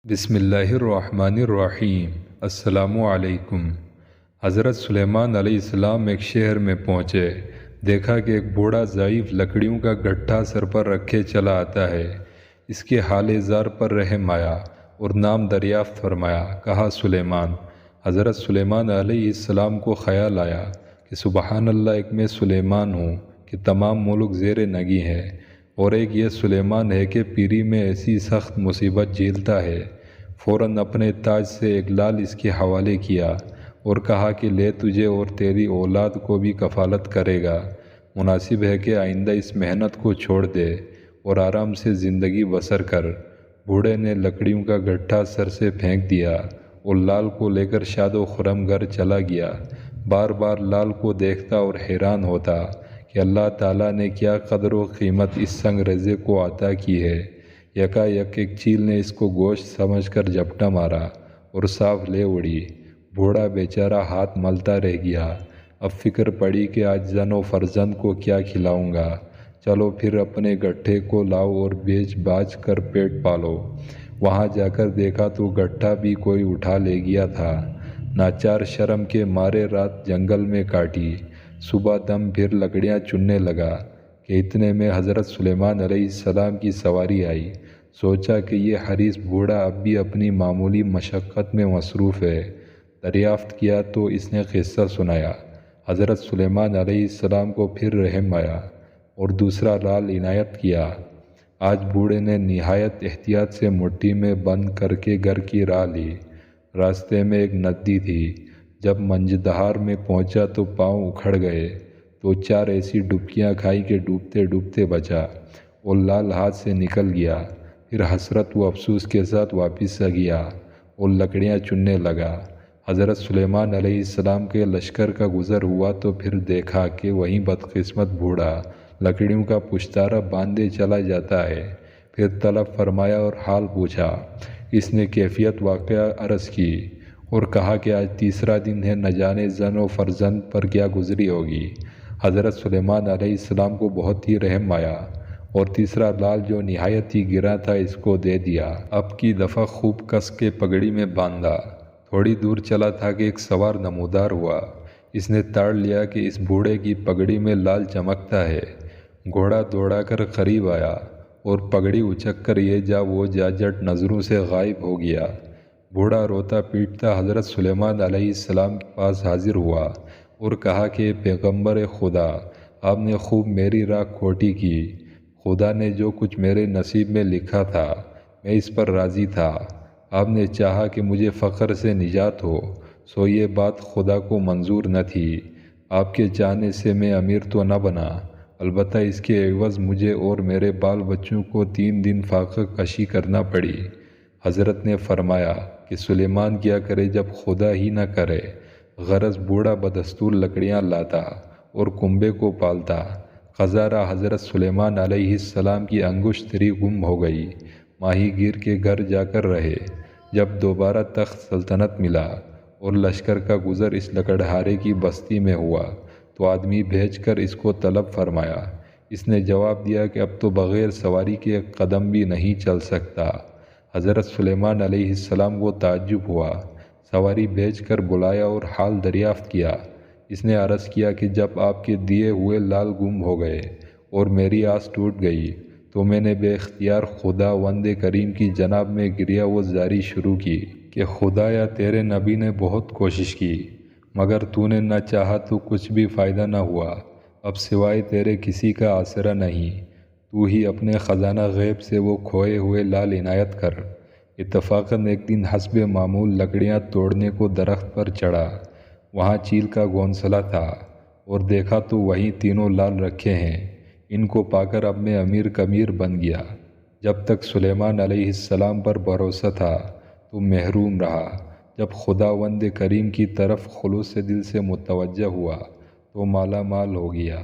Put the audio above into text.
بسم اللہ الرحمن الرحیم۔ السلام علیکم۔ حضرت سلیمان علیہ السلام ایک شہر میں پہنچے۔ دیکھا کہ ایک بوڑھا ضعیف لکڑیوں کا گٹھا سر پر رکھے چلا آتا ہے۔ اس کے حال زار پر رحم آیا اور نام دریافت فرمایا۔ کہا سلیمان۔ حضرت سلیمان علیہ السلام کو خیال آیا کہ سبحان اللہ، ایک میں سلیمان ہوں کہ تمام ملک زیر نگی ہے، اور ایک یہ سلیمان ہے کہ پیری میں ایسی سخت مصیبت جھیلتا ہے۔ فوراً اپنے تاج سے ایک لال اس کے حوالے کیا اور کہا کہ لے، تجھے اور تیری اولاد کو بھی کفالت کرے گا۔ مناسب ہے کہ آئندہ اس محنت کو چھوڑ دے اور آرام سے زندگی بسر کر۔ بوڑھے نے لکڑیوں کا گٹھا سر سے پھینک دیا اور لال کو لے کر شاد و خرم گھر چلا گیا۔ بار بار لال کو دیکھتا اور حیران ہوتا کہ اللہ تعالیٰ نے کیا قدر و قیمت اس سنگ ریزے کو عطا کی ہے۔ یکا یک ایک چیل نے اس کو گوشت سمجھ کر جھپٹا مارا اور صاف لے اڑی۔ بوڑھا بیچارہ ہاتھ ملتا رہ گیا۔ اب فکر پڑی کہ آج زن و فرزند کو کیا کھلاؤں گا۔ چلو پھر اپنے گٹھے کو لاؤ اور بیچ باچ کر پیٹ پالو۔ وہاں جا کر دیکھا تو گٹھا بھی کوئی اٹھا لے گیا تھا۔ ناچار شرم کے مارے رات جنگل میں کاٹی۔ صبح دم پھر لکڑیاں چننے لگا کہ اتنے میں حضرت سلیمان علیہ السلام کی سواری آئی۔ سوچا کہ یہ حریص بوڑھا اب بھی اپنی معمولی مشقت میں مصروف ہے۔ دریافت کیا تو اس نے قصہ سنایا۔ حضرت سلیمان علیہ السلام کو پھر رحم آیا اور دوسرا لال عنایت کیا۔ آج بوڑھے نے نہایت احتیاط سے مٹھی میں بند کر کے گھر کی راہ لی۔ راستے میں ایک ندی تھی۔ جب منجدہار میں پہنچا تو پاؤں اکھڑ گئے، تو چار ایسی ڈبکیاں کھائی کہ ڈوبتے ڈوبتے بچا اور لال ہاتھ سے نکل گیا۔ پھر حسرت و افسوس کے ساتھ واپس آ گیا اور لکڑیاں چننے لگا۔ حضرت سلیمان علیہ السلام کے لشکر کا گزر ہوا تو پھر دیکھا کہ وہیں بدقسمت بوڑھا لکڑیوں کا پشتارا باندھے چلا جاتا ہے۔ پھر طلب فرمایا اور حال پوچھا۔ اس نے کیفیت واقعہ عرض کی اور کہا کہ آج تیسرا دن ہے، نہ جانے زن و فرزند پر کیا گزری ہوگی۔ حضرت سلیمان علیہ السلام کو بہت ہی رحم آیا اور تیسرا لال جو نہایت ہی گرا تھا اس کو دے دیا۔ اب کی دفعہ خوب کس کے پگڑی میں باندھا۔ تھوڑی دور چلا تھا کہ ایک سوار نمودار ہوا۔ اس نے تاڑ لیا کہ اس بوڑھے کی پگڑی میں لال چمکتا ہے۔ گھوڑا دوڑا کر قریب آیا اور پگڑی اچک کر یہ جا وہ جا جٹ نظروں سے غائب ہو گیا۔ بوڑھا روتا پیٹتا حضرت سلیمان علیہ السلام کے پاس حاضر ہوا اور کہا کہ پیغمبر خدا، آپ نے خوب میری راہ کھوٹی کی۔ خدا نے جو کچھ میرے نصیب میں لکھا تھا میں اس پر راضی تھا۔ آپ نے چاہا کہ مجھے فقر سے نجات ہو، سو یہ بات خدا کو منظور نہ تھی۔ آپ کے چاہنے سے میں امیر تو نہ بنا، البتہ اس کے عوض مجھے اور میرے بال بچوں کو 3 دن فاقہ کشی کرنا پڑی۔ حضرت نے فرمایا کہ سلیمان کیا کرے جب خدا ہی نہ کرے۔ غرض بوڑھا بدستور لکڑیاں لاتا اور کنبے کو پالتا۔ قضا حضرت سلیمان علیہ السلام کی انگشت تری گم ہو گئی۔ ماہی گیر کے گھر جا کر رہے۔ جب دوبارہ تخت سلطنت ملا اور لشکر کا گزر اس لکڑہارے کی بستی میں ہوا تو آدمی بھیج کر اس کو طلب فرمایا۔ اس نے جواب دیا کہ اب تو بغیر سواری کے ایک قدم بھی نہیں چل سکتا۔ حضرت سلیمان علیہ السلام کو تعجب ہوا۔ سواری بھیج کر بلایا اور حال دریافت کیا۔ اس نے عرض کیا کہ جب آپ کے دیے ہوئے لال گم ہو گئے اور میری آس ٹوٹ گئی تو میں نے بے اختیار خدا وند کریم کی جناب میں گریہ و زاری شروع کی کہ خدایا، تیرے نبی نے بہت کوشش کی مگر تو نے نہ چاہا تو کچھ بھی فائدہ نہ ہوا۔ اب سوائے تیرے کسی کا آسرا نہیں، تو ہی اپنے خزانہ غیب سے وہ کھوئے ہوئے لال عنایت کر۔ اتفاقاً ایک دن حسب معمول لکڑیاں توڑنے کو درخت پر چڑھا۔ وہاں چیل کا گھونسلہ تھا اور دیکھا تو وہیں تینوں لال رکھے ہیں۔ ان کو پا کر اب میں امیر کمیر بن گیا۔ جب تک سلیمان علیہ السلام پر بھروسہ تھا تو محروم رہا۔ جب خدا وند کریم کی طرف خلوص دل سے متوجہ ہوا تو مالا مال ہو گیا۔